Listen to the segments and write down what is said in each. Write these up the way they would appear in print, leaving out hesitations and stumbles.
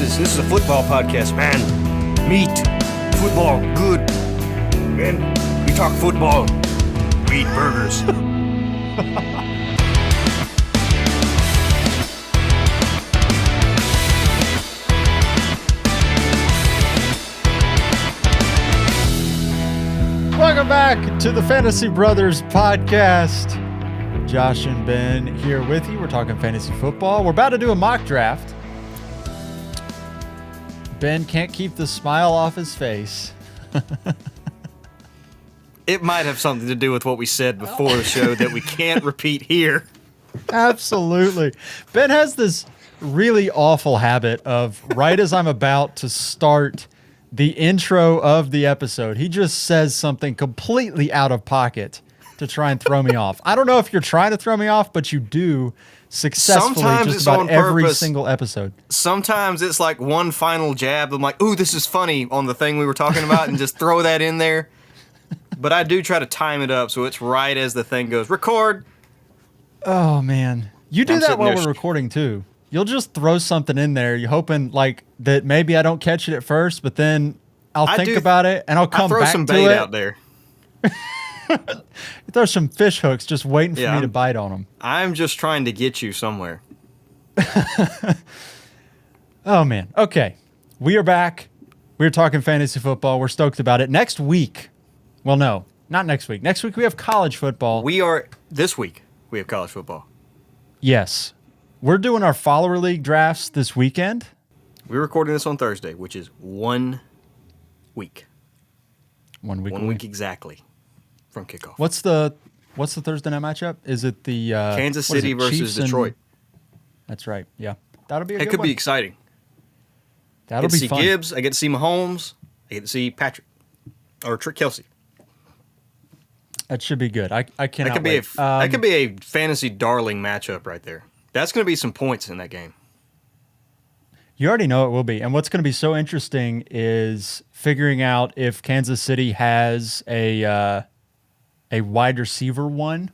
is a football podcast, man. Meat, football, good. Man, we talk football. We eat burgers. Welcome back to the Fantasy Brothers podcast. Josh and Ben here with you. We're talking fantasy football. We're about to do a mock draft. Ben can't keep the smile off his face. It might have something to do with what we said before the show that we can't repeat here. Absolutely. Ben has this really awful habit of right as I'm about to start the intro of the episode, he just says something completely out of pocket to try and throw me off. I don't know if you're trying to throw me off, but you do successfully Sometimes just about every purpose. single episode. Sometimes it's like one final jab. I'm like, ooh, this is funny on the thing we were talking about, and just throw that in there. But I do try to time it up so it's right as the thing goes, record. Oh, man. You do I'm that sitting while there we're recording, too. You'll just throw something in there. You're hoping like that maybe I don't catch it at first, but then I'll think about it and I'll come throw back some to bait it. out there. There's some fish hooks just waiting for me to bite on them. I'm just trying to get you somewhere. Oh, man. Okay. We are back. We're talking fantasy football. We're stoked about it. Next week. Well, no, not next week. Next week we have college football. This week, we have college football. Yes. We're doing our follower league drafts this weekend. We're recording this on Thursday, which is 1 week. 1 week. 1 week exactly from kickoff. What's the Thursday night matchup? Is it the Kansas City versus Chiefs Detroit? That's right. Yeah, that'll be a It good could one. be exciting. That'll I get to be see fun. Gibbs. I get to see Mahomes. I get to see Patrick or Trick Kelsey. That should be good. I cannot That could be wait. that could be a fantasy darling matchup right there. That's going to be some points in that game. You already know it will be. And what's going to be so interesting is figuring out if Kansas City has a wide receiver one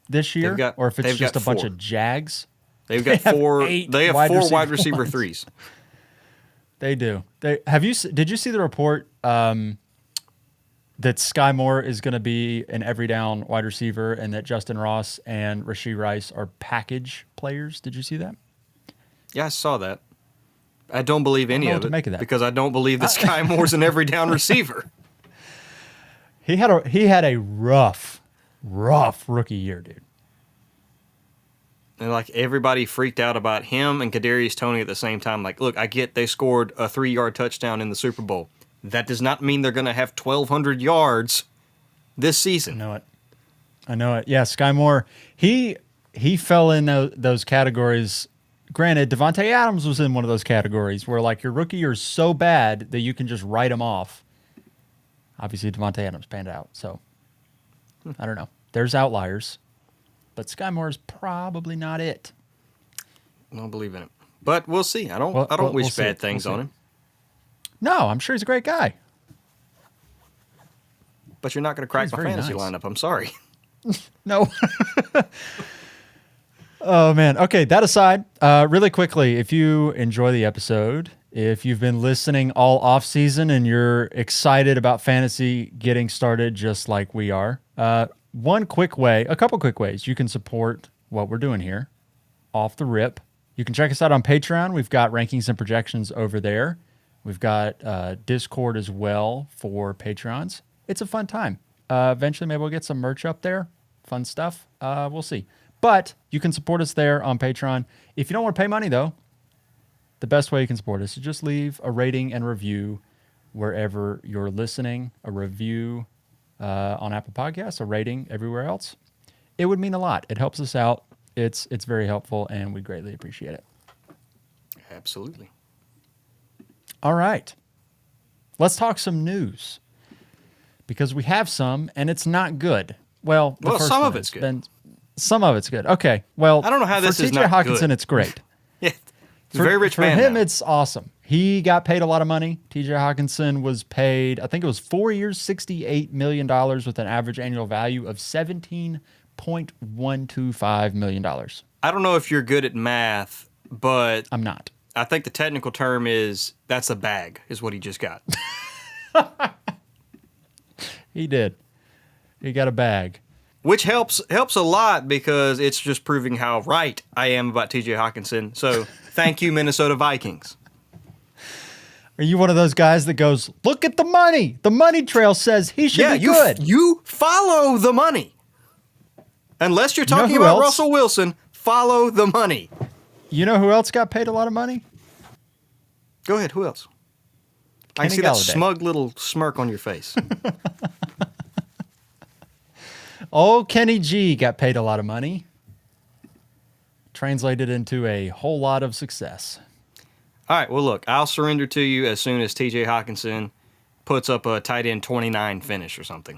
this year, or if it's just a bunch of Jags. They've got four. They have four wide receiver threes. They do. Did you see the report that Sky Moore is going to be an every down wide receiver and that Justin Ross and Rashee Rice are package players? Did you see that? Yeah, I saw that. I don't believe any of it, make of that. because I don't believe that Sky Moore's an every down receiver. He had a rough rookie year, dude. And like everybody freaked out about him and Kadarius Toney at the same time. Like, look, I get they scored a 3-yard touchdown in the Super Bowl. That does not mean they're going to have 1,200 yards this season. I know it. Yeah, Sky Moore, he fell in those categories. Granted, Devontae Adams was in one of those categories where like your rookie year is so bad that you can just write him off. Obviously, Devontae Adams panned out, so I don't know. There's outliers, but Sky Moore is probably not it. I don't believe in it, but we'll see. I don't wish bad things on him. No, I'm sure he's a great guy. But you're not going to crack my fantasy lineup. I'm sorry. No. Oh, man. Okay, that aside, really quickly, if you enjoy the episode, if you've been listening all offseason and you're excited about fantasy getting started just like we are, a couple quick ways you can support what we're doing here off the rip. You can check us out on Patreon. We've got rankings and projections over there. We've got Discord as well for Patrons. It's a fun time. Eventually, maybe we'll get some merch up there. Fun stuff. We'll see. But you can support us there on Patreon. If you don't want to pay money, though, the best way you can support us is just leave a rating and review wherever you're listening, a review on Apple Podcasts, a rating everywhere else. It would mean a lot. It helps us out. It's very helpful, and we greatly appreciate it. Absolutely. All right. Let's talk some news, because we have some, and it's not good. Well, some of it's good. Some of it's good. Okay. Well, I don't know how this is not TJ Hawkinson, good. It's great. Yeah, he's a very rich man. For him, now. it's awesome. He got paid a lot of money. TJ Hawkinson was paid, I think it was 4 years, $68 million with an average annual value of $17.125 million. I don't know if you're good at math, but I'm not. I think the technical term is that's a bag, is what he just got. He did. He got a bag. Which helps a lot because it's just proving how right I am about TJ Hawkinson. So thank you, Minnesota Vikings. Are you one of those guys that goes, look at the money? The money trail says he should be good. You follow the money. Unless you're talking about Russell Wilson, follow the money. You know who else got paid a lot of money? Go ahead. Who else? I Kenny can see that Galladay. smug little smirk on your face. Oh, Kenny G got paid a lot of money. Translated into a whole lot of success. All right. Well, look, I'll surrender to you as soon as TJ Hawkinson puts up a tight end 29 finish or something.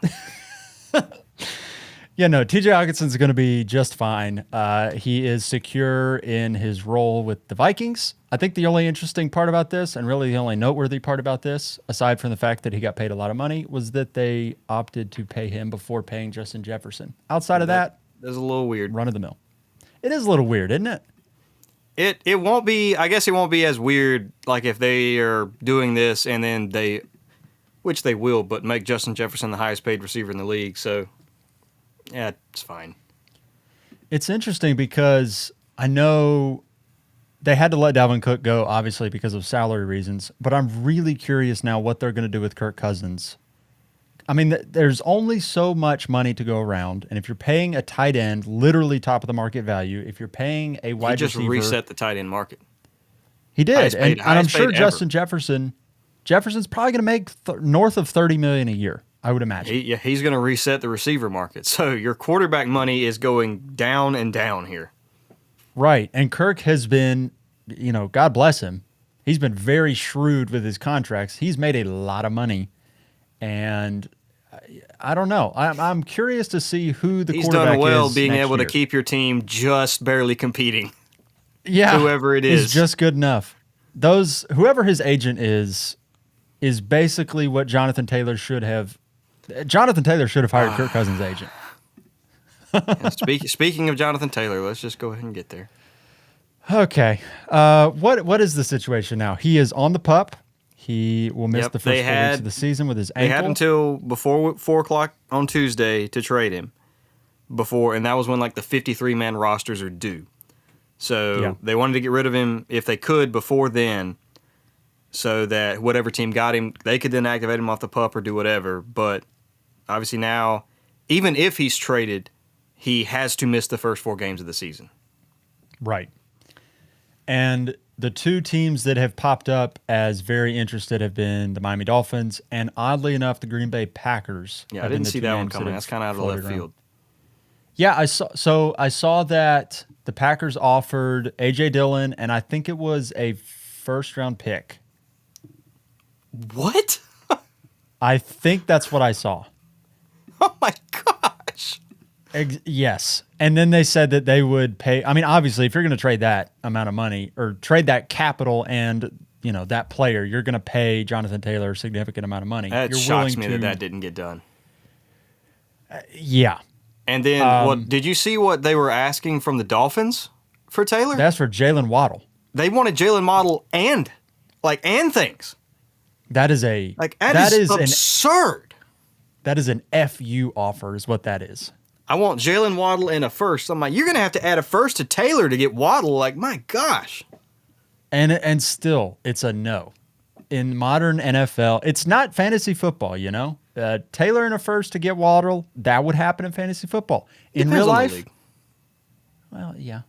Yeah, no, TJ Hawkinson's going to be just fine. He is secure in his role with the Vikings. I think the only interesting part about this, and really the only noteworthy part about this, aside from the fact that he got paid a lot of money, was that they opted to pay him before paying Justin Jefferson. Outside of that, That's a little weird. run of the mill. It is a little weird, isn't it? It won't be, I guess it won't be as weird like if they are doing this and then they, which they will, but make Justin Jefferson the highest paid receiver in the league. So, yeah, it's fine. It's interesting because I know they had to let Dalvin Cook go, obviously, because of salary reasons, but I'm really curious now what they're going to do with Kirk Cousins. I mean, there's only so much money to go around, and if you're paying a tight end, literally top of the market value, if you're paying a wide He just receiver, reset the tight end market. he did, highest paid- and I'm highest sure paid Justin Jefferson's probably going to make north of $30 million a year. I would imagine. He's going to reset the receiver market. So your quarterback money is going down and down here. Right. And Kirk has been, God bless him. He's been very shrewd with his contracts. He's made a lot of money. And I don't know. I'm curious to see who the He's quarterback done well is being next able year. to keep your team just barely competing. Yeah, whoever it is is. just good enough. Whoever his agent is basically what Jonathan Taylor should have. Jonathan Taylor should have hired Kirk Cousins' agent. Speaking of Jonathan Taylor, let's just go ahead and get there. Okay. What is the situation now? He is on the pup. He will miss the first 4 weeks of the season with his ankle. They had until before 4 o'clock on Tuesday to trade him. And that was when like the 53-man rosters are due. So they wanted to get rid of him if they could before then, so that whatever team got him, they could then activate him off the pup or do whatever. But obviously now, even if he's traded, he has to miss the first 4 games of the season. Right. And the two teams that have popped up as very interested have been the Miami Dolphins and, oddly enough, the Green Bay Packers. Yeah, I didn't see that one coming. That's kind of out of left field. Yeah, I saw that the Packers offered A.J. Dillon, and I think it was a first-round pick. What? I think that's what I saw. Oh, my gosh. Yes. And then they said that they would pay. I mean, obviously, if you're going to trade that amount of money or trade that capital and, that player, you're going to pay Jonathan Taylor a significant amount of money. That shocks me that didn't get done. Yeah. And then, did you see what they were asking from the Dolphins for Taylor? That's for Jalen Waddle. They wanted Jalen Waddle and things. That is a that is absurd. That is an FU offer, is what that is. I want Jalen Waddle and a first. I'm like, you're gonna have to add a first to Taylor to get Waddle. Like, my gosh. And still, it's a no. In modern NFL, it's not fantasy football. Taylor and a first to get Waddle, that would happen in fantasy football. In real life, well, yeah.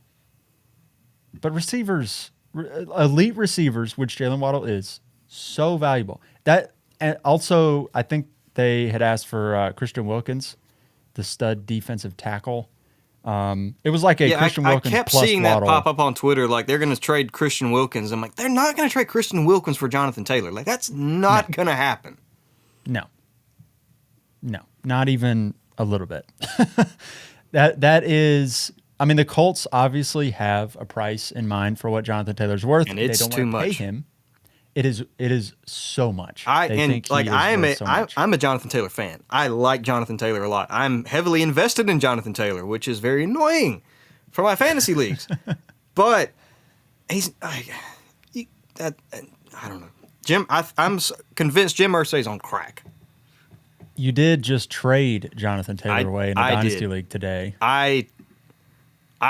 But receivers, elite receivers, which Jalen Waddle is, so valuable. And also, I think they had asked for Christian Wilkins, the stud defensive tackle. It was like a Christian Wilkins I kept plus seeing Waddle. that pop up on Twitter, like they're going to trade Christian Wilkins. I'm like, they're not going to trade Christian Wilkins for Jonathan Taylor. Like, that's not going to happen. No, not even a little bit. That is, I mean, the Colts obviously have a price in mind for what Jonathan Taylor's worth. And it's they don't too want to much. pay him. It is so much. I'm a Jonathan Taylor fan. I like Jonathan Taylor a lot. I'm heavily invested in Jonathan Taylor, which is very annoying for my fantasy leagues. But I don't know. I'm convinced Jim Irsay's on crack. You did just trade Jonathan Taylor away in a Dynasty did. League today. I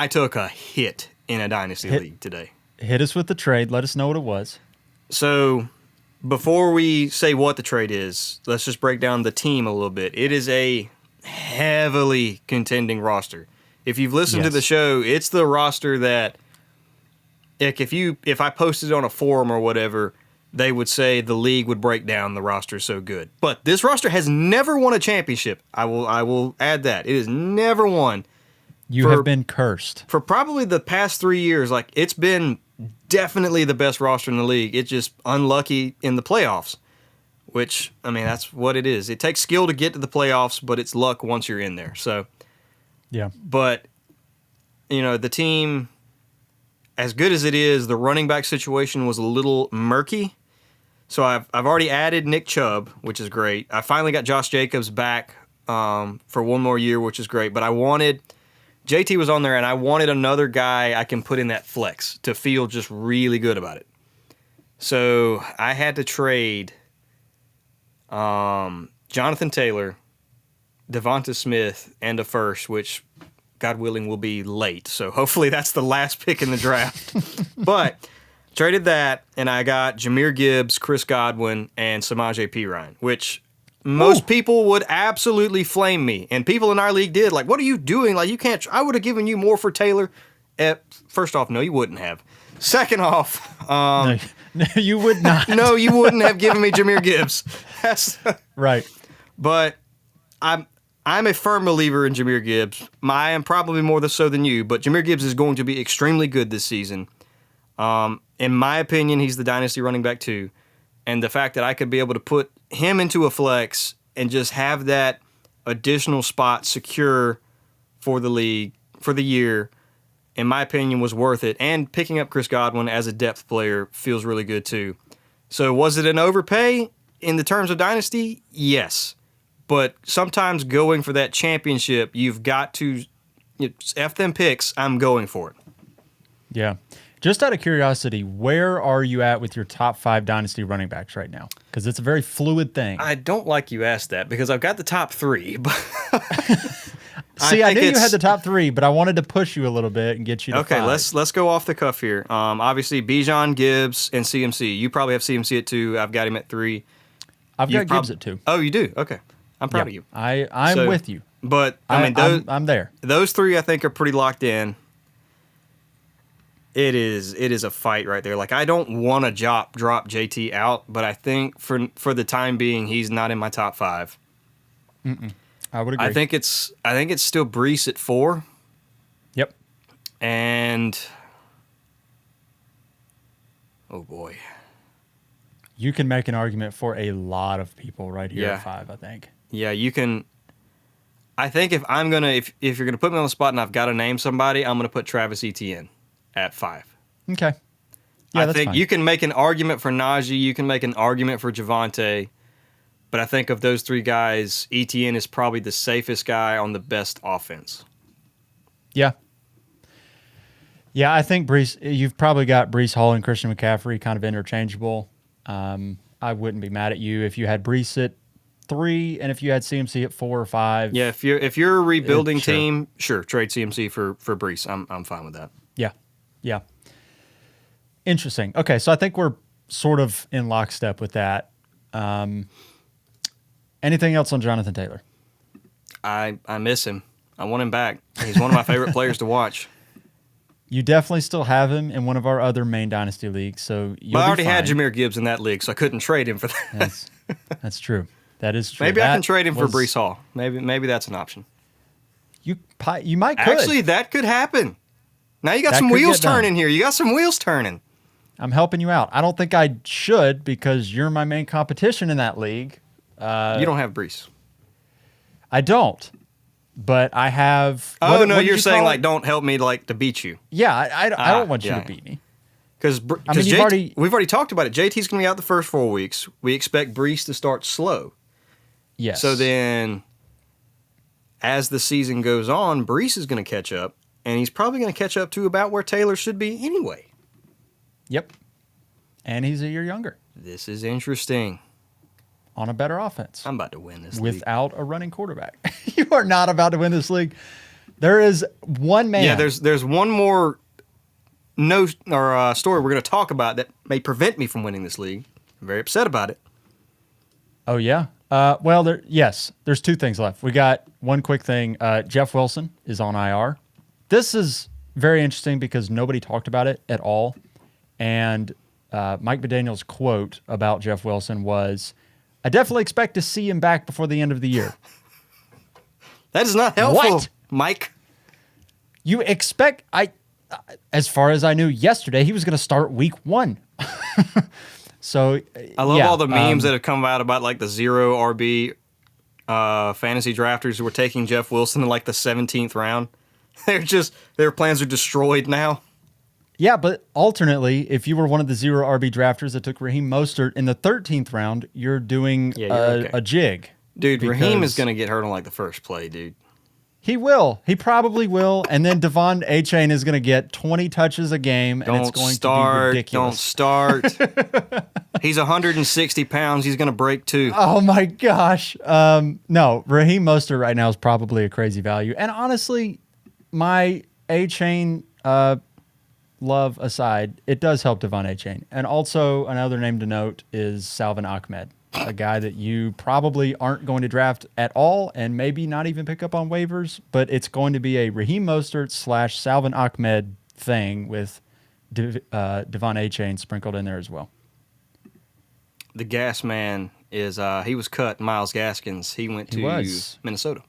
took a hit in a Dynasty League today. Hit us with the trade. Let us know what it was. So, before we say what the trade is, let's just break down the team a little bit. It is a heavily contending roster. If you've listened to the show, it's the roster that, like, if I posted on a forum or whatever, they would say the league would break down. The roster is so good. But this roster has never won a championship. I will add that. It has never won. You have been cursed. For probably the past 3 years, like, it's been definitely the best roster in the league. It's just unlucky in the playoffs, which, I mean, that's what it is. It takes skill to get to the playoffs, but it's luck once you're in there. So, yeah. But, you know, the team, as good as it is, the running back situation was a little murky. So I've already added Nick Chubb, which is great. I finally got Josh Jacobs back for one more year, which is great. But JT was on there, and I wanted another guy I can put in that flex to feel just really good about it. So I had to trade Jonathan Taylor, Devonta Smith, and a first, which, God willing, will be late. So hopefully that's the last pick in the draft. But traded that, and I got Jahmyr Gibbs, Chris Godwin, and Samaje Perine, which most people would absolutely flame me. And people in our league did. Like, what are you doing? Like, you can't. I would have given you more for Taylor. First off, no, you wouldn't have. Second off, No, you would not. No, you wouldn't have given me Jahmyr Gibbs. Right. But I'm a firm believer in Jahmyr Gibbs. I am probably more so than you, but Jahmyr Gibbs is going to be extremely good this season. In my opinion, he's the dynasty running back too. And the fact that I could be able to put him into a flex and just have that additional spot secure for the league, for the year, in my opinion, was worth it. And picking up Chris Godwin as a depth player feels really good too. So was it an overpay in the terms of dynasty? Yes. But sometimes going for that championship, you've got to, F them picks, I'm going for it. Yeah. Just out of curiosity, where are you at with your top 5 dynasty running backs right now? Because it's a very fluid thing. I don't like you asked that because I've got the top 3. But See, I knew you had the top 3, but I wanted to push you a little bit and get you to 5. Okay, let's go off the cuff here. Obviously, Bijan, Gibbs, and CMC. You probably have CMC at 2. I've got him at 3. I've got Gibbs at 2. Oh, you do? Okay. I'm proud of you. I'm with you. But, I'm there. Those 3, I think, are pretty locked in. It is a fight right there. Like, I don't want to drop JT out, but I think for the time being, he's not in my top 5. I would agree. I think it's still Breece at 4. Yep. And oh boy, you can make an argument for a lot of people right here at 5. I think. Yeah, you can. I think if you're gonna put me on the spot and I've got to name somebody, I'm gonna put Travis Etienne at 5. Okay. Yeah, I that's think fine. you can make an argument for Najee. You can make an argument for Javonte. But I think of those 3 guys, Etienne is probably the safest guy on the best offense. Yeah. Yeah, I think Breece, you've probably got Breece Hall and Christian McCaffrey kind of interchangeable. I wouldn't be mad at you if you had Breece at 3 and if you had CMC at 4 or 5. Yeah, if you're a rebuilding team, sure, trade CMC for Breece. I'm fine with that. Yeah. Interesting. Okay, so I think we're sort of in lockstep with that. Anything else on Jonathan Taylor? I miss him. I want him back. He's one of my favorite players to watch. You definitely still have him in one of our other main dynasty leagues, so you'll I already be fine. had Jahmyr Gibbs in that league, so I couldn't trade him for that. That's true. That is true. Maybe I can trade him for Breece Hall. Maybe that's an option. You might could. Actually, that could happen. Now you got some wheels turning here. You got some wheels turning. I'm helping you out. I don't think I should because you're my main competition in that league. You don't have Breece. I don't. But I have. Oh, no, you're saying, like, don't help me, like, to beat you. Yeah, I don't want you to beat me. Because we've already talked about it. JT's going to be out the first 4 weeks. We expect Breece to start slow. Yes. So then, as the season goes on, Breece is going to catch up, and he's probably going to catch up to about where Taylor should be anyway. Yep. And he's a year younger. This is interesting. On a better offense. I'm about to win this without a running quarterback. You are not about to win this league. There is one man. Yeah, there's one more story we're going to talk about that may prevent me from winning this league. I'm very upset about it. Oh, yeah? Well, there's two things left. We got one quick thing. Jeff Wilson is on IR. This is very interesting because nobody talked about it at all. And Mike McDaniel's quote about Jeff Wilson was, "I definitely expect to see him back before the end of the year." That is not helpful, What? Mike. You expect... as far as I knew yesterday, he was going to start week 1. So I love all the memes that have come out about like the 0 RB fantasy drafters who were taking Jeff Wilson in like the 17th round. Their plans are destroyed now. Yeah, but alternately, if you were one of the 0 RB drafters that took Raheem Mostert in the 13th round, you're doing a jig. Dude, Raheem is going to get hurt on like the first play, dude. He will. He probably will. And then Devon Achane is going to get 20 touches a game, and it's going to be ridiculous. Don't start. He's 160 pounds. He's going to break too. Oh, my gosh. No, Raheem Mostert right now is probably a crazy value. And honestly, my Achane love aside, it does help Devon Achane. And also, another name to note is Salvon Ahmed, a guy that you probably aren't going to draft at all and maybe not even pick up on waivers, but it's going to be a Raheem Mostert / Salvon Ahmed thing with Devon Achane sprinkled in there as well. The gas man is, he was cut, Myles Gaskins. He went to Minnesota.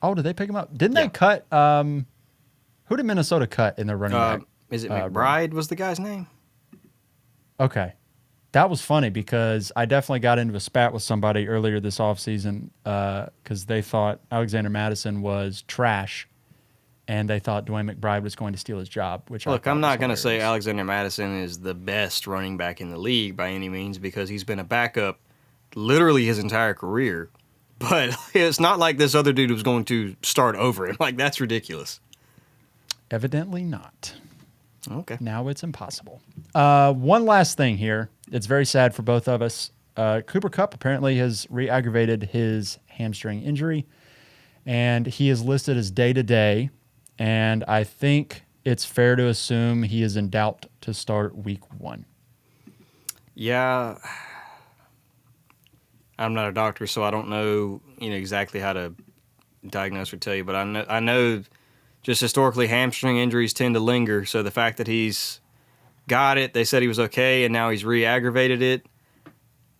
Oh, did they pick him up? Didn't they cut, who did Minnesota cut in their running back? Is it McBride was the guy's name? Okay. That was funny because I definitely got into a spat with somebody earlier this offseason because they thought Alexander Mattison was trash, and they thought Dwayne McBride was going to steal his job. Look, I'm not going to say Alexander Mattison is the best running back in the league by any means because he's been a backup literally his entire career. But it's not like this other dude was going to start over him. Like, that's ridiculous. Evidently not. Okay. Now it's impossible. One last thing here. It's very sad for both of us. Cooper Kupp apparently has re-aggravated his hamstring injury, and he is listed as day-to-day, and I think it's fair to assume he is in doubt to start week 1. Yeah. I'm not a doctor, so I don't know exactly how to diagnose or tell you, but I know just historically hamstring injuries tend to linger, so the fact that he's got it, they said he was okay, and now he's re-aggravated it,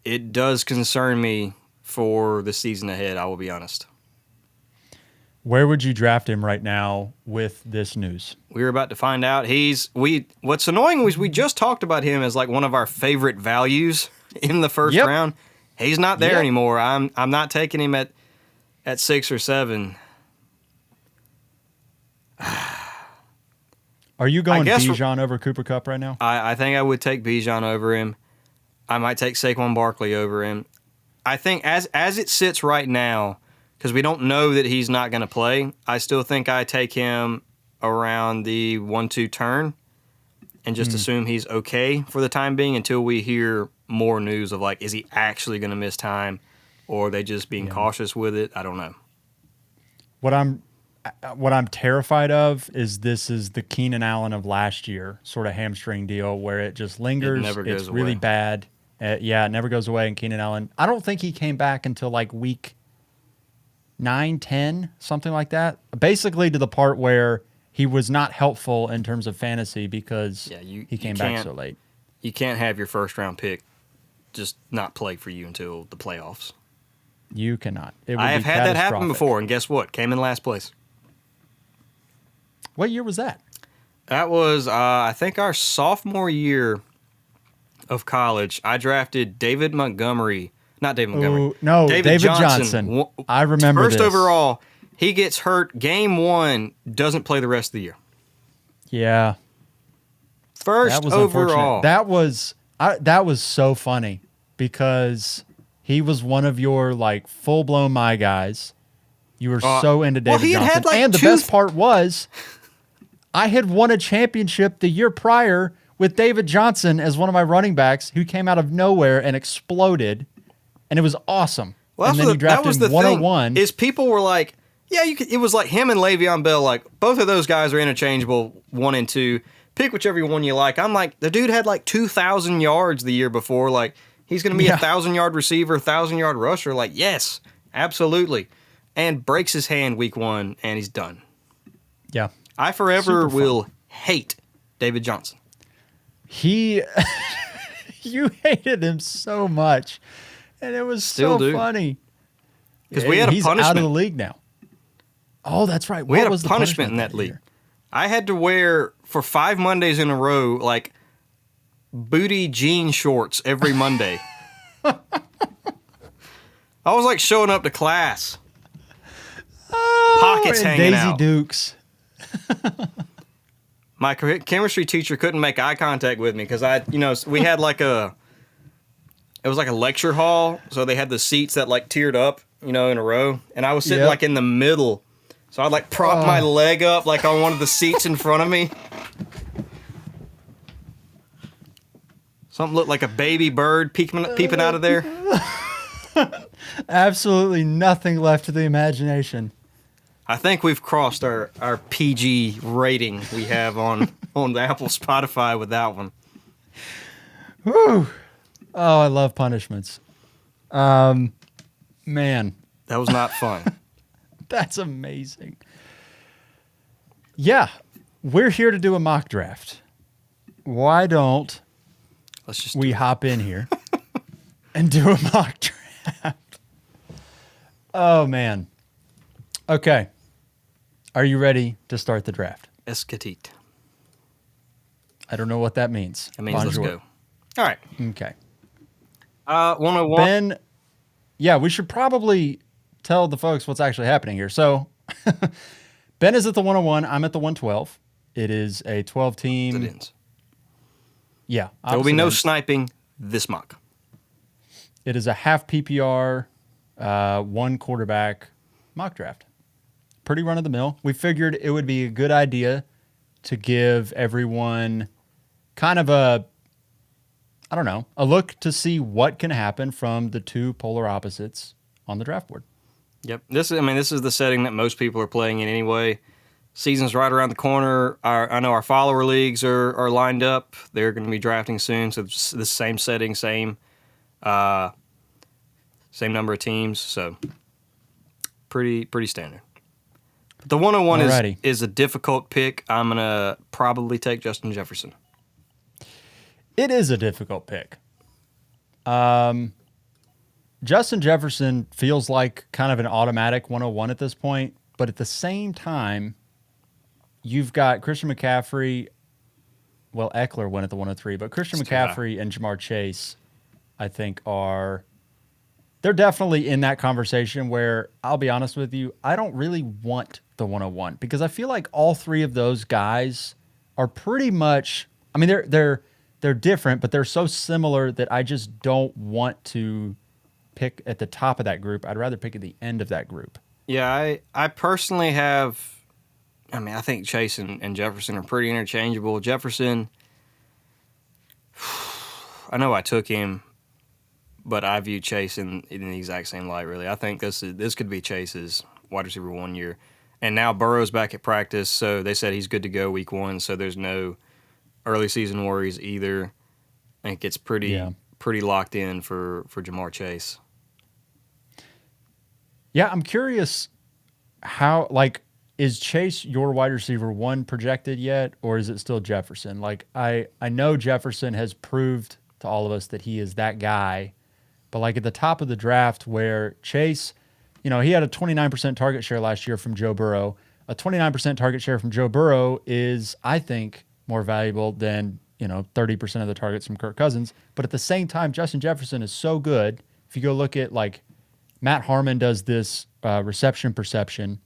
it does concern me for the season ahead, I will be honest. Where would you draft him right now with this news? We're about to find out. What's annoying was we just talked about him as like one of our favorite values in the first round. He's not there anymore. I'm not taking him at 6 or 7. Are you going Bijan over Cooper Kupp right now? I think I would take Bijan over him. I might take Saquon Barkley over him. I think as it sits right now, because we don't know that he's not going to play, I still think I take him around the 1-2 turn and just assume he's okay for the time being until we hear more news of like, is he actually going to miss time or are they just being cautious with it? I don't know. What I'm terrified of is this is the Keenan Allen of last year, sort of hamstring deal where it just lingers. It never goes it's really away. bad. It never goes away. And Keenan Allen, I don't think he came back until like week 9, 10, something like that. Basically to the part where he was not helpful in terms of fantasy because he came back so late. You can't have your first round pick just not play for you until the playoffs. You cannot. I have had that happen before, and guess what? Came in last place. What year was that? That was, I think, our sophomore year of college. I drafted David Montgomery. Not David Montgomery. Ooh, no, David Johnson. I remember First this. overall, he gets hurt game 1, doesn't play the rest of the year. Yeah. First overall. That was so funny because he was one of your like full-blown my guys. You were so into David Johnson. Had like and the best part was I had won a championship the year prior with David Johnson as one of my running backs who came out of nowhere and exploded, and it was awesome. Well, and then you drafted him 101. Is people were like, yeah, you could, it was like him and Le'Veon Bell. Like, both of those guys are interchangeable, 1 and 2. Pick whichever one you like. I'm like, the dude had like 2,000 yards the year before. Like, he's going to be a 1,000-yard receiver, 1,000-yard rusher. Like, yes, absolutely. And breaks his hand week 1, and he's done. Yeah. I forever will hate David Johnson. You hated him so much, and it was Still so do. funny. Because we had a He's punishment. out of the league now. Oh, that's right. We What had was a the punishment in that league. year? I had to wear, for 5 Mondays in a row, like, booty jean shorts every Monday. I was like showing up to class. Pockets and hanging Daisy out. Dukes. My chemistry teacher couldn't make eye contact with me because we had like it was like a lecture hall, so they had the seats that like tiered up, in a row, and I was sitting like in the middle, so I'd like prop my leg up like on one of the seats in front of me. Something looked like a baby bird peeping out of there. Absolutely nothing left to the imagination. I think we've crossed our PG rating we have on the Apple Spotify with that one. Whew. Oh, I love punishments. Man, That was not fun. that's amazing. Yeah, we're here to do a mock draft. Why don't Let's just we hop in here and do a mock draft? Oh, man. Okay. Are you ready to start the draft? escatit. I don't know what that means. That means let's Bonjour. go. All right. Okay. 101. Ben, yeah, we should probably tell the folks what's actually happening here. So, Ben is at the 101. I'm at the 112. It is a 12-team. It ends. Yeah. There will be no opposite ends. sniping this mock. It is a half PPR, 1 quarterback mock draft. Pretty run of the mill. We figured it would be a good idea to give everyone kind of a look to see what can happen from the two polar opposites on the draft board. Yep. This is the setting that most people are playing in anyway. Season's right around the corner. I know our follower leagues are lined up. They're going to be drafting soon, so it's the same setting, same number of teams. So pretty standard. But the 101 is a difficult pick. I'm going to probably take Justin Jefferson. It is a difficult pick. Justin Jefferson feels like kind of an automatic 101 at this point, but at the same time, you've got Christian McCaffrey. Well, Eckler went at the 103, but Christian McCaffrey and Jamar Chase, I think, they're definitely in that conversation where, I'll be honest with you, I don't really want the 101 because I feel like all three of those guys are pretty much, I mean, they're different, but they're so similar that I just don't want to pick at the top of that group. I'd rather pick at the end of that group. Yeah, I personally have, I think Chase and Jefferson are pretty interchangeable. Jefferson, I know I took him, but I view Chase in the exact same light, really. I think this could be Chase's wide receiver 1 year. And now Burrow's back at practice, so they said he's good to go week 1, so there's no early season worries either. I think it's pretty locked in for Jamar Chase. Yeah, I'm curious how, is Chase your wide receiver 1 projected yet, or is it still Jefferson? Like, I know Jefferson has proved to all of us that he is that guy, but like at the top of the draft where Chase, he had a 29% target share last year from Joe Burrow. A 29% target share from Joe Burrow is, I think, more valuable than, 30% of the targets from Kirk Cousins. But at the same time, Justin Jefferson is so good. If you go look at, Matt Harmon does this reception perception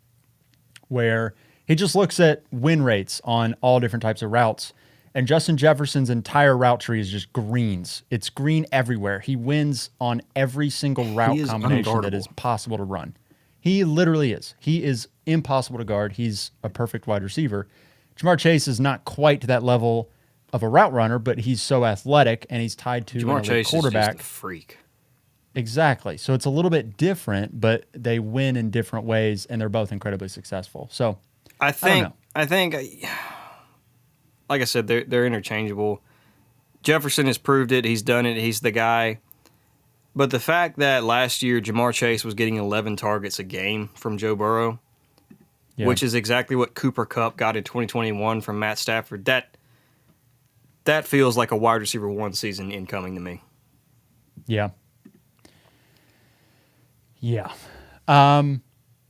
where he just looks at win rates on all different types of routes. And Justin Jefferson's entire route tree is just greens. It's green everywhere. He wins on every single route combination that is possible to run. He literally is. He is impossible to guard. He's a perfect wide receiver. Jamar Chase is not quite to that level of a route runner, but he's so athletic and he's tied to Ja'Marr an elite Chase quarterback. is just a freak. Exactly. So it's a little bit different, but they win in different ways, and they're both incredibly successful. So I think, like I said, they're interchangeable. Jefferson has proved it. He's done it. He's the guy. But the fact that last year Ja'Marr Chase was getting 11 targets a game from Joe Burrow, which is exactly what Cooper Kupp got in 2021 from Matt Stafford, that feels like a wide receiver 1 season incoming to me. Yeah. Yeah. Anyway,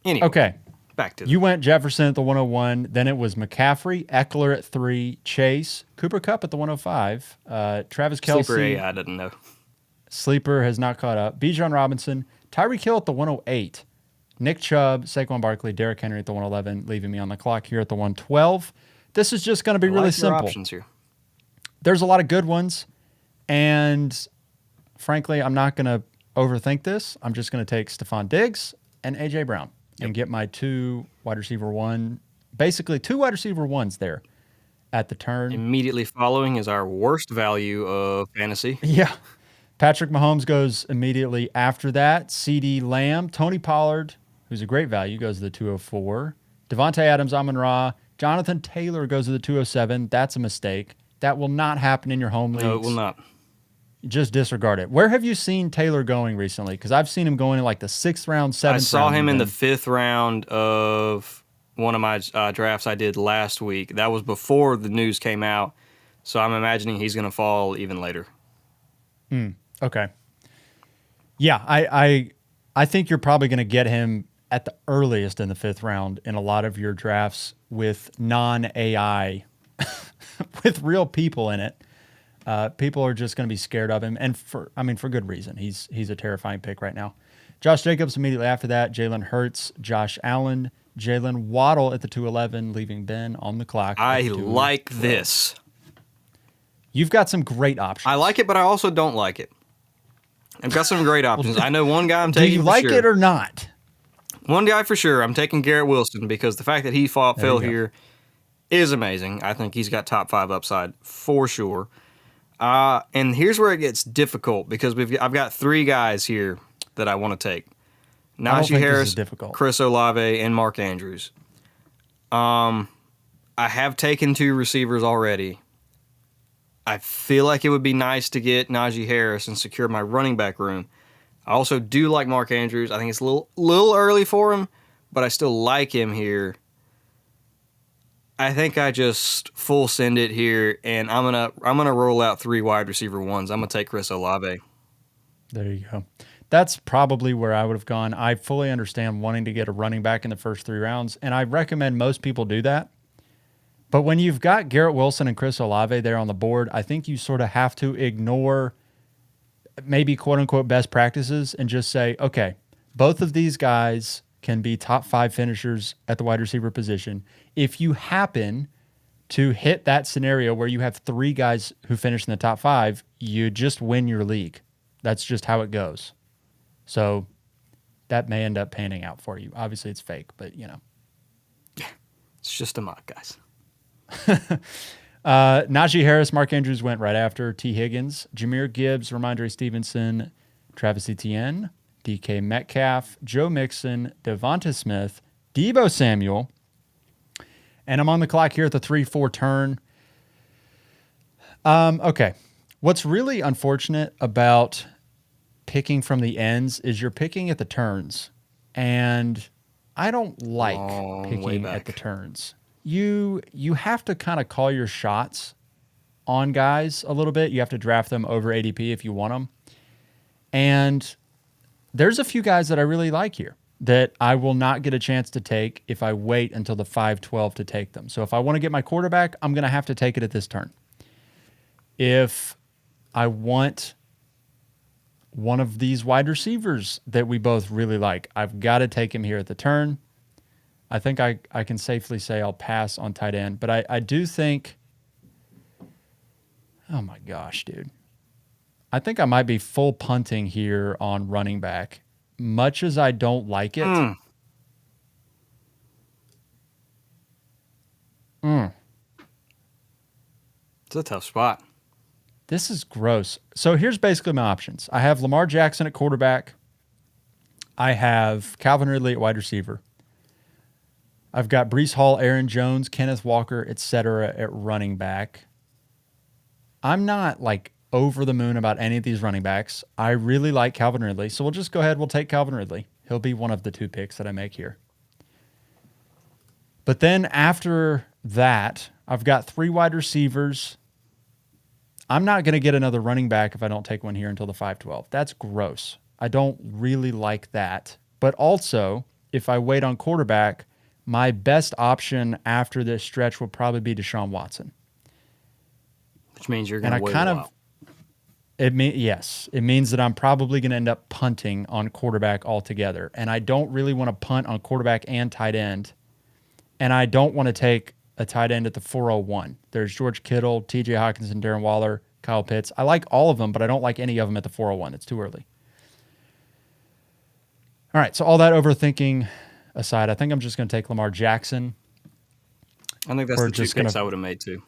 Okay. Back to you went Jefferson at the 101. Then it was McCaffrey, Eckler at 3, Chase, Cooper Kupp at the 105, Travis Kelce. Sleeper AI didn't know. Sleeper has not caught up. Bijan Robinson, Tyreek Hill at the 108, Nick Chubb, Saquon Barkley, Derrick Henry at the 111, leaving me on the clock here at the 112. This is just going to be really simple. Options here. There's a lot of good ones, and frankly, I'm not going to overthink this. I'm just going to take Stephon Diggs and A.J. Brown and get my 2 wide receiver 1, basically 2 wide receiver 1s there at the turn. Immediately following is our worst value of fantasy. Yeah. Patrick Mahomes goes immediately after that. CeeDee Lamb, Tony Pollard, who's a great value, goes to the 204. Devontae Adams, Amon-Ra, Jonathan Taylor goes to the 207. That's a mistake. That will not happen in your home leagues. No, it will not. Just disregard it. Where have you seen Taylor going recently? Because I've seen him going in like the 6th round, 7th round. I saw him in the 5th round of one of my drafts I did last week. That was before the news came out, so I'm imagining he's going to fall even later. Okay. Yeah, I think you're probably going to get him at the earliest in the 5th round in a lot of your drafts with non-AI, with real people in it. People are just going to be scared of him, and for good reason. He's a terrifying pick right now. Josh Jacobs immediately after that. Jalen Hurts, Josh Allen, Jalen Waddle at the 211, leaving Ben on the clock. I like this. You've got some great options. I like it, but I also don't like it. I've got some great options. I know one guy I'm taking. Do you for like sure. it or not? One guy for sure. I'm taking Garrett Wilson because the fact that he fell here is amazing. I think he's got top 5 upside for sure. And here's where it gets difficult because I've got 3 guys here that I want to take. Najee Harris, Chris Olave, and Mark Andrews. I have taken 2 receivers already. I feel like it would be nice to get Najee Harris and secure my running back room. I also do like Mark Andrews. I think it's a little early for him, but I still like him here. I think I just full send it here, and I'm gonna roll out 3 wide receiver 1s. I'm gonna take Chris Olave. There you go. That's probably where I would have gone. I fully understand wanting to get a running back in the first 3 rounds, and I recommend most people do that. But when you've got Garrett Wilson and Chris Olave there on the board, I think you sort of have to ignore maybe quote-unquote best practices and just say, okay, both of these guys can be top 5 finishers at the wide receiver position. If you happen to hit that scenario where you have 3 guys who finish in the top 5, you just win your league. That's just how it goes. So that may end up panning out for you. Obviously, it's fake, but you know. It's just a mock, guys. Najee Harris, Mark Andrews went right after. T. Higgins, Jahmyr Gibbs, Ramondre Stevenson, Travis Etienne, DK Metcalf, Joe Mixon, Devonta Smith, Deebo Samuel, and I'm on the clock here at the 3-4 turn. Okay. What's really unfortunate about picking from the ends is you're picking at the turns, and I don't like picking at the turns. You have to kind of call your shots on guys a little bit. You have to draft them over ADP if you want them. And there's a few guys that I really like here that I will not get a chance to take if I wait until the 5-12 to take them. So if I want to get my quarterback, I'm going to have to take it at this turn. If I want one of these wide receivers that we both really like, I've got to take him here at the turn. I think I can safely say I'll pass on tight end, but I do think, oh my gosh, dude. I think I might be full punting here on running back. Much as I don't like it. It's a tough spot. This is gross. So here's basically my options. I have Lamar Jackson at quarterback. I have Calvin Ridley at wide receiver. I've got Breece Hall, Aaron Jones, Kenneth Walker, etc. at running back. I'm not like over the moon about any of these running backs. I really like Calvin Ridley, so we'll just go ahead. We'll take Calvin Ridley. He'll be one of the 2 picks that I make here. But then after that, I've got 3 wide receivers. I'm not going to get another running back if I don't take one here until the 5-12. That's gross. I don't really like that. But also, if I wait on quarterback, my best option after this stretch will probably be Deshaun Watson. Which means you're going to wait a while. Yes. It means that I'm probably going to end up punting on quarterback altogether. And I don't really want to punt on quarterback and tight end. And I don't want to take a tight end at the 401. There's George Kittle, TJ Hockenson, Darren Waller, Kyle Pitts. I like all of them, but I don't like any of them at the 401. It's too early. All right, so all that overthinking aside, I think I'm just going to take Lamar Jackson. I think that's the 2 picks I would have made too.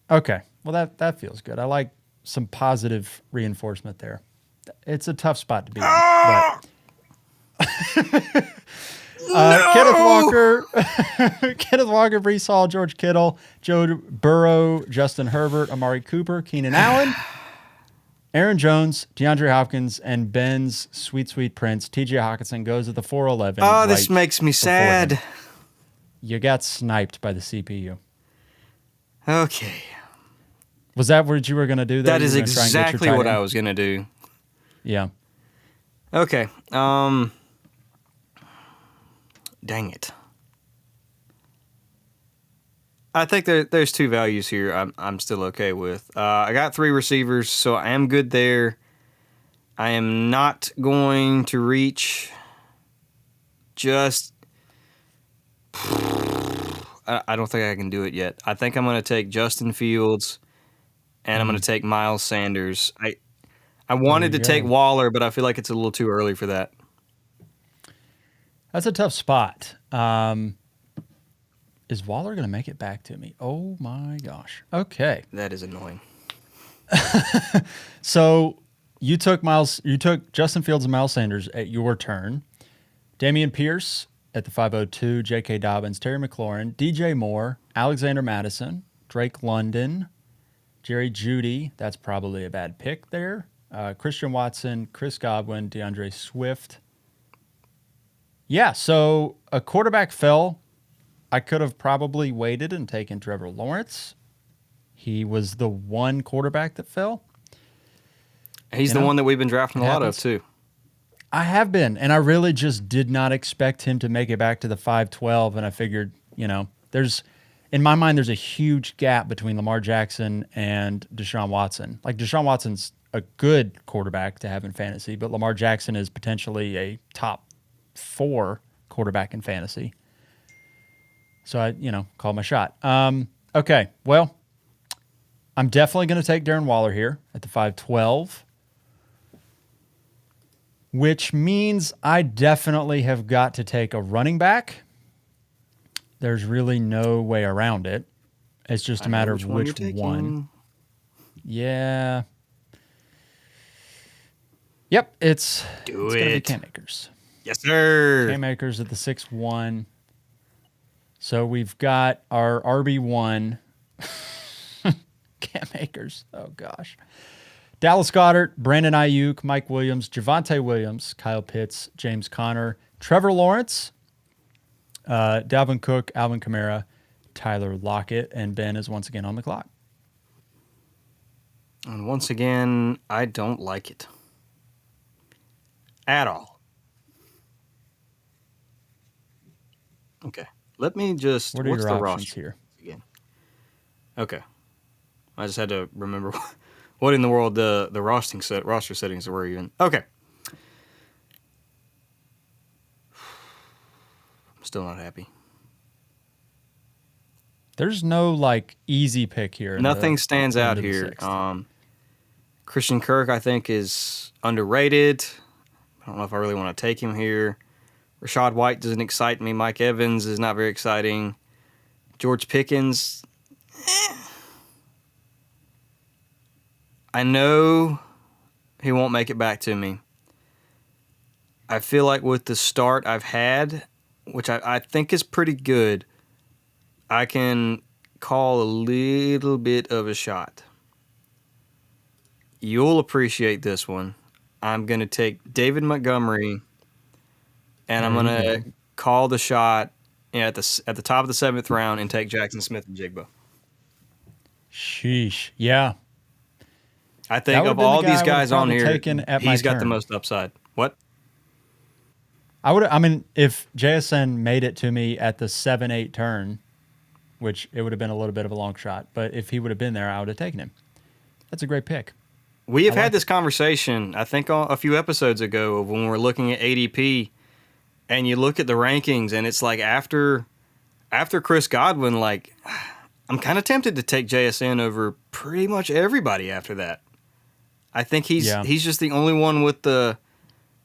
Okay, well that feels good. I like some positive reinforcement there. It's a tough spot to be in. But No! Kenneth Walker, Breece Hall, George Kittle, Joe Burrow, Justin Herbert, Amari Cooper, Keenan Allen, Aaron Jones, DeAndre Hopkins, and Ben's sweet prince, TJ Hockenson, goes at the 411. Oh, this makes me sad. Him. You got sniped by the CPU. Okay. Was that what you were going to do? That is exactly what I was going to do. Yeah. Okay. Dang it. I think there's 2 values here I'm still okay with. I got 3 receivers, so I am good there. I am not going to reach just... I don't think I can do it yet. I think I'm going to take Justin Fields, and I'm going to take Miles Sanders. I wanted to take Waller, but I feel like it's a little too early for that. That's a tough spot. Is Waller going to make it back to me? Oh my gosh. Okay. That is annoying. So you took Justin Fields and Miles Sanders at your turn. Dameon Pierce at the 502, J.K. Dobbins, Terry McLaurin, DJ Moore, Alexander Madison, Drake London, Jerry Jeudy. That's probably a bad pick there. Christian Watson, Chris Godwin, DeAndre Swift. Yeah, so a quarterback fell. I could have probably waited and taken Trevor Lawrence. He was the one quarterback that fell. He's the one that we've been drafting a lot of, too. I have been, and I really just did not expect him to make it back to the 5-12, and I figured, in my mind, there's a huge gap between Lamar Jackson and Deshaun Watson. Like, Deshaun Watson's a good quarterback to have in fantasy, but Lamar Jackson is potentially a top 4 quarterback in fantasy. So I, called my shot. Okay, well, I'm definitely going to take Darren Waller here at the 5-12. Which means I definitely have got to take a running back. There's really no way around it. It's just a matter of which one. Yeah. Yep, it's going to be Cam Akers. Yes, sir. Cam Akers at the 6-1. So we've got our RB1. Cam Akers. Oh, gosh. Dallas Goedert, Brandon Ayuk, Mike Williams, Javonte Williams, Kyle Pitts, James Conner, Trevor Lawrence, Dalvin Cook, Alvin Kamara, Tyler Lockett, and Ben is once again on the clock. And once again, I don't like it. At all. Okay. Let me just... What are what's your the options roster here? again? Okay. I just had to remember... What in the world the roster settings were even? Okay. I'm still not happy. There's no easy pick here. Nothing stands out here. Christian Kirk, I think, is underrated. I don't know if I really want to take him here. Rashad White doesn't excite me. Mike Evans is not very exciting. George Pickens, I know he won't make it back to me. I feel like with the start I've had, which I think is pretty good, I can call a little bit of a shot. You'll appreciate this one. I'm going to take David Montgomery, and I'm going to call the shot at the top of the 7th round and take Jackson Smith-Njigba. Sheesh. Yeah. I think of all these guys on here, he's got the turn. most upside. What? If JSN made it to me at the 7-8 turn, which it would have been a little bit of a long shot, but if he would have been there, I would have taken him. That's a great pick. We have had this conversation, I think, a few episodes ago when we were looking at ADP, and you look at the rankings, and it's like after Chris Godwin, like I'm kind of tempted to take JSN over pretty much everybody after that. I think he's just the only one with the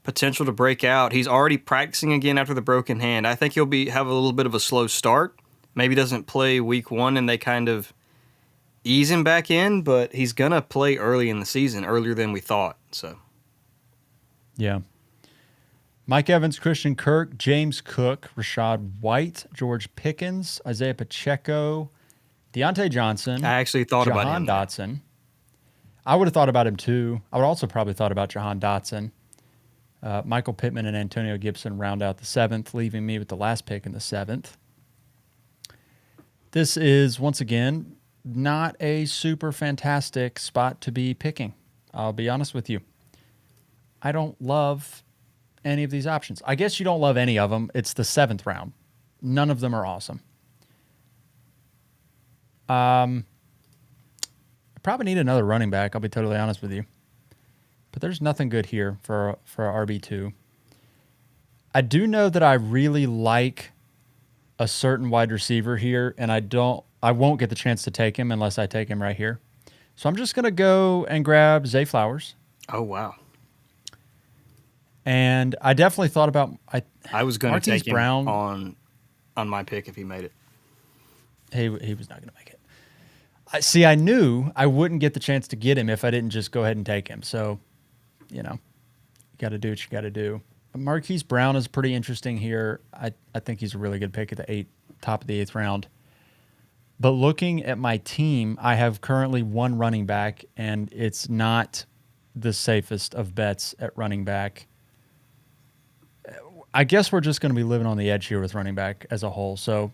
potential to break out. He's already practicing again after the broken hand. I think he'll have a little bit of a slow start. Maybe doesn't play week 1, and they kind of ease him back in, but he's going to play early in the season, earlier than we thought. So, yeah. Mike Evans, Christian Kirk, James Cook, Rachaad White, George Pickens, Isaiah Pacheco, Deontay Johnson. I actually thought about him. Jahan Dotson. I would have thought about him too. I would also probably thought about Jahan Dotson. Michael Pittman and Antonio Gibson round out the 7th, leaving me with the last pick in the 7th. This is, once again, not a super fantastic spot to be picking. I'll be honest with you. I don't love any of these options. I guess you don't love any of them. It's the 7th round. None of them are awesome. I probably need another running back. I'll be totally honest with you. But there's nothing good here for RB2. I do know that I really like a certain wide receiver here, and I won't get the chance to take him unless I take him right here. So I'm just going to go and grab Zay Flowers. Oh, wow. And I definitely thought about I was going to take him Brown, on my pick if he made it. He was not going to make it. I knew I wouldn't get the chance to get him if I didn't just go ahead and take him. So, you got to do what you got to do. Marquise Brown is pretty interesting here. I think he's a really good pick at the top of the 8th round. But looking at my team, I have currently one running back, and it's not the safest of bets at running back. I guess we're just going to be living on the edge here with running back as a whole. So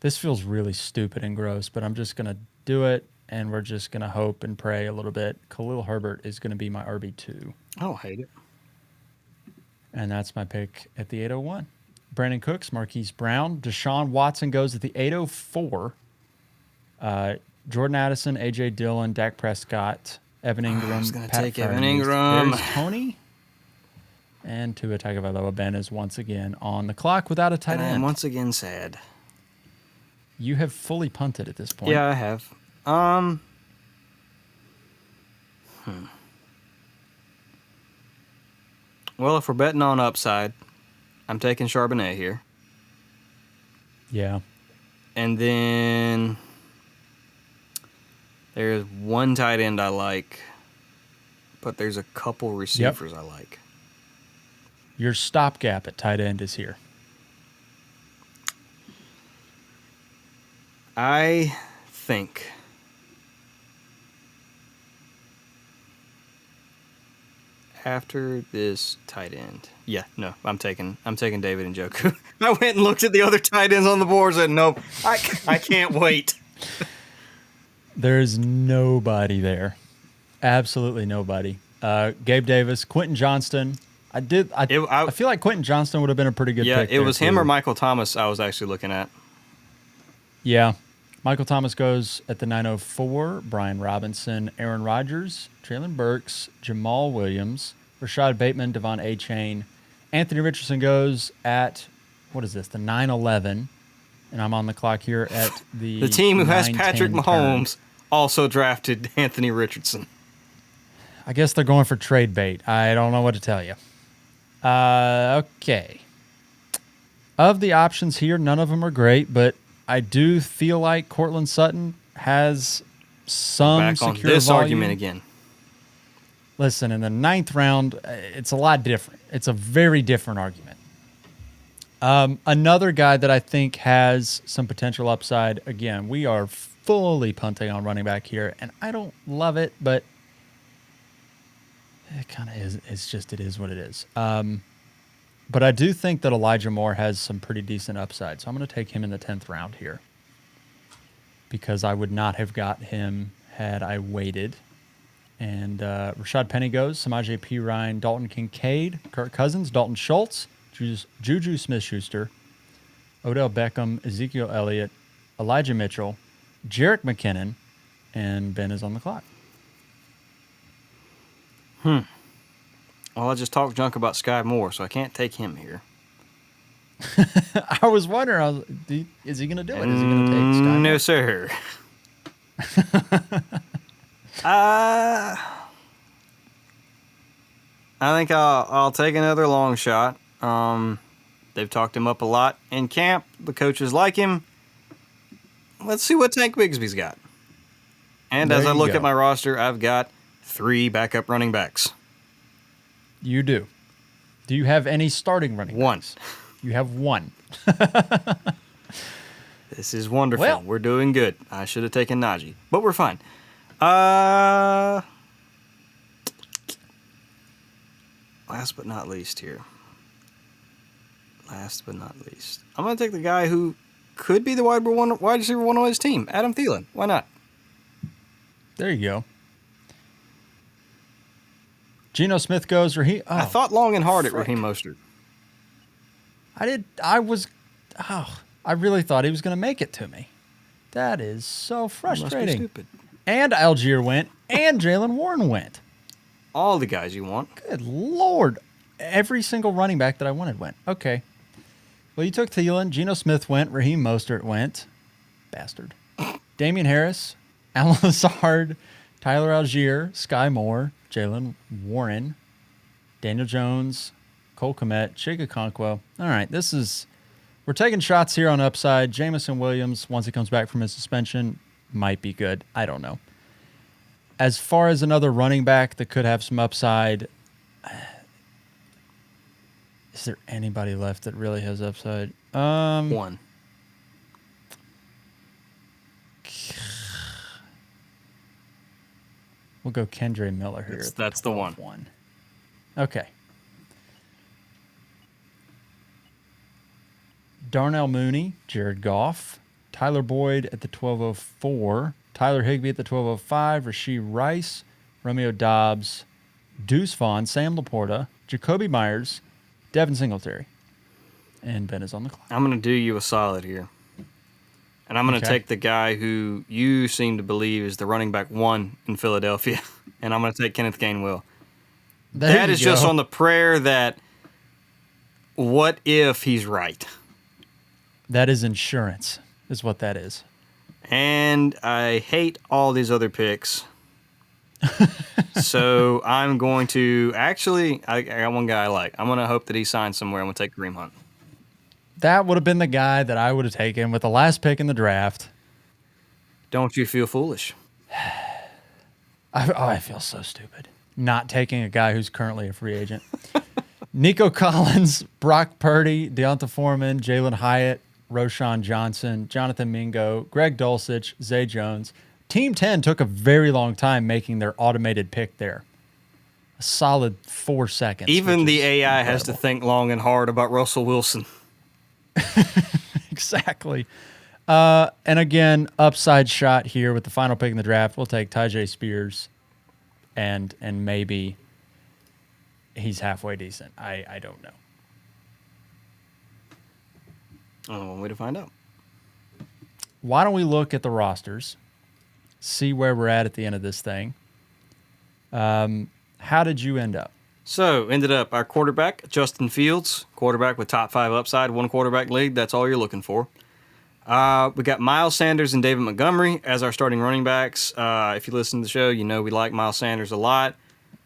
this feels really stupid and gross, but I'm just going to do it, and we're just going to hope and pray a little bit. Khalil Herbert is going to be my RB2. Oh, hate it. And that's my pick at the 801. Brandon Cooks, Marquise Brown. Deshaun Watson goes at the 804. Jordan Addison, A.J. Dillon, Dak Prescott, Evan Ingram. I was going to take Evan Ingram. There's Tony. And Tua Tagovailoa. Ben is once again on the clock without a tight end. I'm once again sad. You have fully punted at this point. Yeah, I have. Well, if we're betting on upside, I'm taking Charbonnet here. Yeah. And then there's one tight end I like, but there's a couple receivers I like. Your stopgap at tight end is here. I think after this tight end. Yeah, no, I'm taking David Njoku. I went and looked at the other tight ends on the board and said, nope, I can't wait. There's nobody there. Absolutely nobody. Gabe Davis, Quentin Johnston. I feel like Quentin Johnston would have been a pretty good pick. Yeah, it was him or Michael Thomas I was actually looking at. Yeah. Michael Thomas goes at the 904. Brian Robinson, Aaron Rodgers, Traylon Burks, Jamal Williams, Rashad Bateman, Devon A-Chain. Anthony Richardson goes at, what is this, the 911. And I'm on the clock here at the team who has Patrick Mahomes turn. Also drafted Anthony Richardson. I guess they're going for trade bait. I don't know what to tell you. Okay. Of the options here, none of them are great, but I do feel like Courtland Sutton has some back on secure this volume. argument again. Listen, in the 9th round, it's a lot different. It's a very different argument. Another guy that I think has some potential upside. Again, we are fully punting on running back here, and I don't love it, but it kind of is. It is what it is. But I do think that Elijah Moore has some pretty decent upside, so I'm going to take him in the 10th round here because I would not have got him had I waited. And Rashad Penny goes, Samaje Perine, Dalton Kincaid, Kirk Cousins, Dalton Schultz, Juju Smith-Schuster, Odell Beckham, Ezekiel Elliott, Elijah Mitchell, Jerick McKinnon, and Ben is on the clock. Well, I just talked junk about Sky Moore, so I can't take him here. I was wondering, is he going to do it? Is he going to take Sky Moore? No, sir. I think I'll take another long shot. They've talked him up a lot in camp. The coaches like him. Let's see what Tank Bigsby's got. And as I look at my roster, I've got 3 backup running backs. You do. Do you have any starting running backs? 1. You have 1. This is wonderful. Well, we're doing good. I should have taken Najee, but we're fine. Last but not least here. I'm going to take the guy who could be the wide receiver 1 on his team, Adam Thielen. Why not? There you go. Geno Smith goes. Raheem. Oh, I thought long and hard at Raheem Mostert. I really thought he was going to make it to me. That is so frustrating. Must be stupid. And Algier went, and Jaylen Warren went. All the guys you want. Good Lord. Every single running back that I wanted went. Okay. Well, you took Thielen. Geno Smith went. Raheem Mostert went. Bastard. Damian Harris, Alan Lazard, Tyler Algier, Sky Moore, Jaylen Warren, Daniel Jones, Cole Kmet, Chig Okonkwo. All right, we're taking shots here on upside. Jameson Williams, once he comes back from his suspension, might be good. I don't know. As far as another running back that could have some upside, is there anybody left that really has upside? 1. We'll go Kendre Miller here. That's the one. Okay. Darnell Mooney, Jared Goff, Tyler Boyd at the 1204, Tyler Higbee at the 1205, Rashee Rice, Romeo Doubs, Deuce Vaughn, Sam Laporta, Jacoby Myers, Devin Singletary. And Ben is on the clock. I'm going to do you a solid here. And I'm going to take the guy who you seem to believe is the running back 1 in Philadelphia. And I'm going to take Kenneth Gainwell. That is just on the prayer that what if he's right? That is insurance, is what that is. And I hate all these other picks. So I'm going to I got one guy I like. I'm going to hope that he signs somewhere. I'm going to take Kareem Hunt. That would have been the guy that I would have taken with the last pick in the draft. Don't you feel foolish? I feel so stupid. Not taking a guy who's currently a free agent. Nico Collins, Brock Purdy, Deonta Foreman, Jalen Hyatt, Roshan Johnson, Jonathan Mingo, Greg Dulcich, Zay Jones. Team 10 took a very long time making their automated pick there. A solid 4 seconds. Even the AI has to think long and hard about Russell Wilson. Exactly. And again, upside shot here with the final pick in the draft. We'll take Tyjae Spears, and maybe he's halfway decent. I don't know. Only one way to find out. Why don't we look at the rosters, see where we're at the end of this thing? How did you end up? So, ended up our quarterback, Justin Fields, quarterback with top 5 upside, 1 quarterback league. That's all you're looking for. We got Miles Sanders and David Montgomery as our starting running backs. If you listen to the show, you know we like Miles Sanders a lot.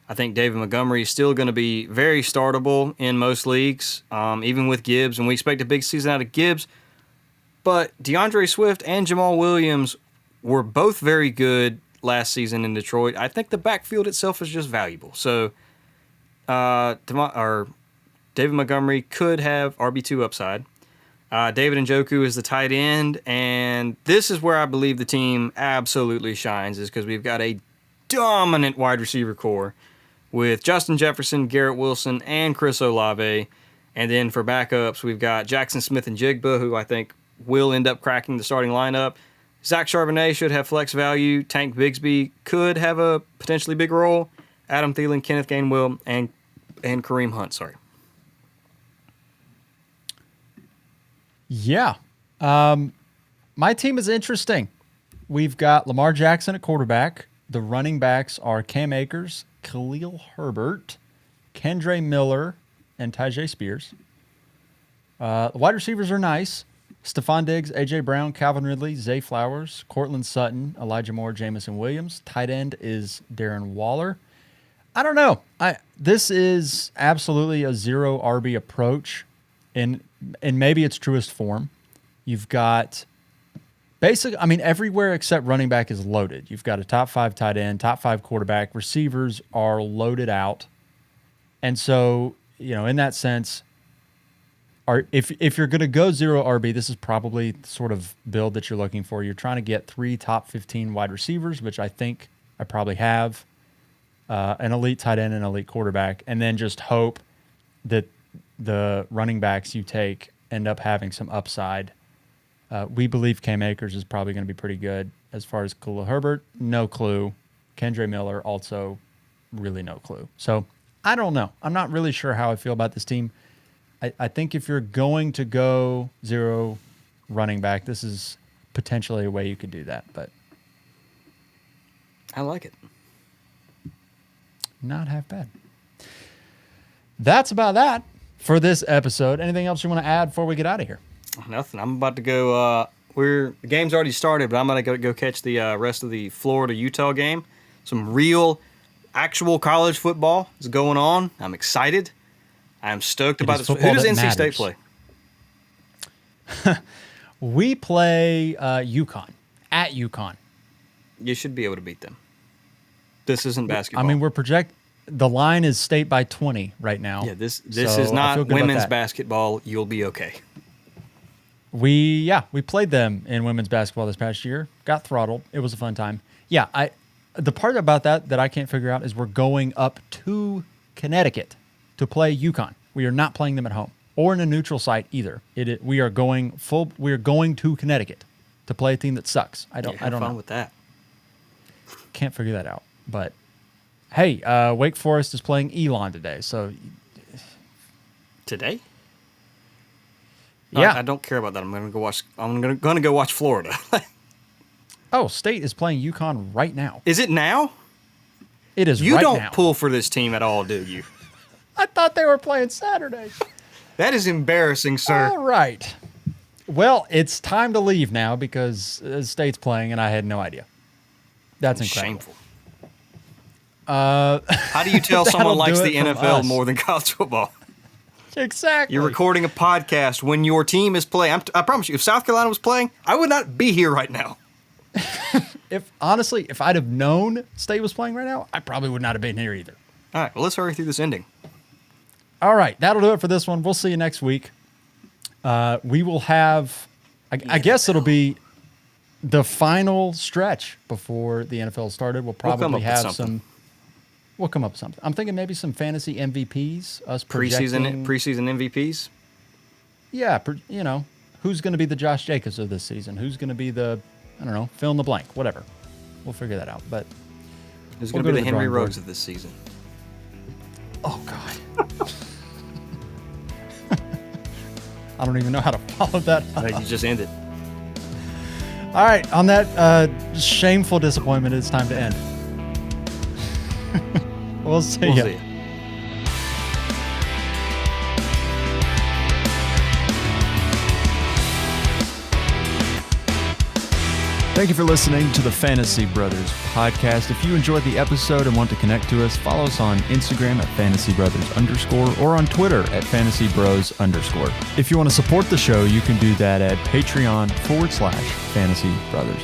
I think David Montgomery is still going to be very startable in most leagues, even with Gibbs, and we expect a big season out of Gibbs. But DeAndre Swift and Jamal Williams were both very good last season in Detroit. I think the backfield itself is just valuable. So David Montgomery could have RB2 upside. David Njoku is the tight end, and this is where I believe the team absolutely shines, is because we've got a dominant wide receiver core with Justin Jefferson, Garrett Wilson, and Chris Olave. And then for backups, we've got Jackson Smith and Jigba, who I think will end up cracking the starting lineup. Zach Charbonnet should have flex value. Tank Bigsby could have a potentially big role. Adam Thielen, Kenneth Gainwell, and Kareem Hunt, sorry. Yeah. My team is interesting. We've got Lamar Jackson at quarterback. The running backs are Cam Akers, Khalil Herbert, Kendre Miller, and Tyjae Spears. The wide receivers are nice. Stephon Diggs, A.J. Brown, Calvin Ridley, Zay Flowers, Cortland Sutton, Elijah Moore, Jamison Williams. Tight end is Darren Waller. I don't know. This is absolutely a zero RB approach, and maybe its truest form. You've got everywhere except running back is loaded. You've got a top 5 tight end, top 5 quarterback. Receivers are loaded out. And so, in that sense, if you're going to go zero RB, this is probably the sort of build that you're looking for. You're trying to get 3 top 15 wide receivers, which I think I probably have, an elite tight end and elite quarterback, and then just hope that the running backs you take end up having some upside. We believe Cam Akers is probably going to be pretty good. As far as Khalil Herbert, no clue. Kendre Miller, also really no clue. So I don't know. I'm not really sure how I feel about this team. I think if you're going to go zero running back, this is potentially a way you could do that. But I like it. Not half bad. That's about that for this episode. Anything else you want to add before we get out of here? Nothing. I'm about to go. The game's already started, but I'm going to go catch the rest of the Florida-Utah game. Some real, actual college football is going on. I'm excited. I'm stoked about it. Who does NC State play? We play UConn, at UConn. You should be able to beat them. This isn't basketball. I mean, the line is State by 20 right now. Yeah, this is not women's basketball. You'll be okay. We played them in women's basketball this past year. Got throttled. It was a fun time. Yeah, the part about that I can't figure out is we're going up to Connecticut to play UConn. We are not playing them at home or in a neutral site either. We are going to Connecticut to play a team that sucks. I don't fun know with that. Can't figure that out. But hey, Wake Forest is playing Elon today. So today? Yeah, I don't care about that. I'm going to go watch Florida. Oh, State is playing UConn right now. Is it now? It is. You right don't now. pull for this team at all, do you? I thought they were playing Saturday. That is embarrassing, sir. All right. Well, it's time to leave now because State's playing, and I had no idea. That's incredible. Shameful. How do you tell someone likes the NFL more than college football? Exactly. You're recording a podcast when your team is playing. I promise you, if South Carolina was playing, I would not be here right now. If I'd have known State was playing right now, I probably would not have been here either. All right, well, let's hurry through this ending. All right, that'll do it for this one. We'll see you next week. We will have, I guess it'll be the final stretch before the NFL started. We'll probably have some. We'll come up with something. I'm thinking maybe some fantasy MVPs. Us projecting preseason MVPs. Yeah, who's going to be the Josh Jacobs of this season? Who's going to be the, fill in the blank, whatever. We'll figure that out. But who's going to be the Henry Ruggs of this season? Oh God. I don't even know how to follow that up. You just ended. All right, on that shameful disappointment, it's time to end. We'll see you. Thank you for listening to the Fantasy Brothers podcast. If you enjoyed the episode and want to connect to us, follow us on Instagram at FantasyBrothers_ or on Twitter at FantasyBros_. If you want to support the show, you can do that at Patreon /Fantasy Brothers.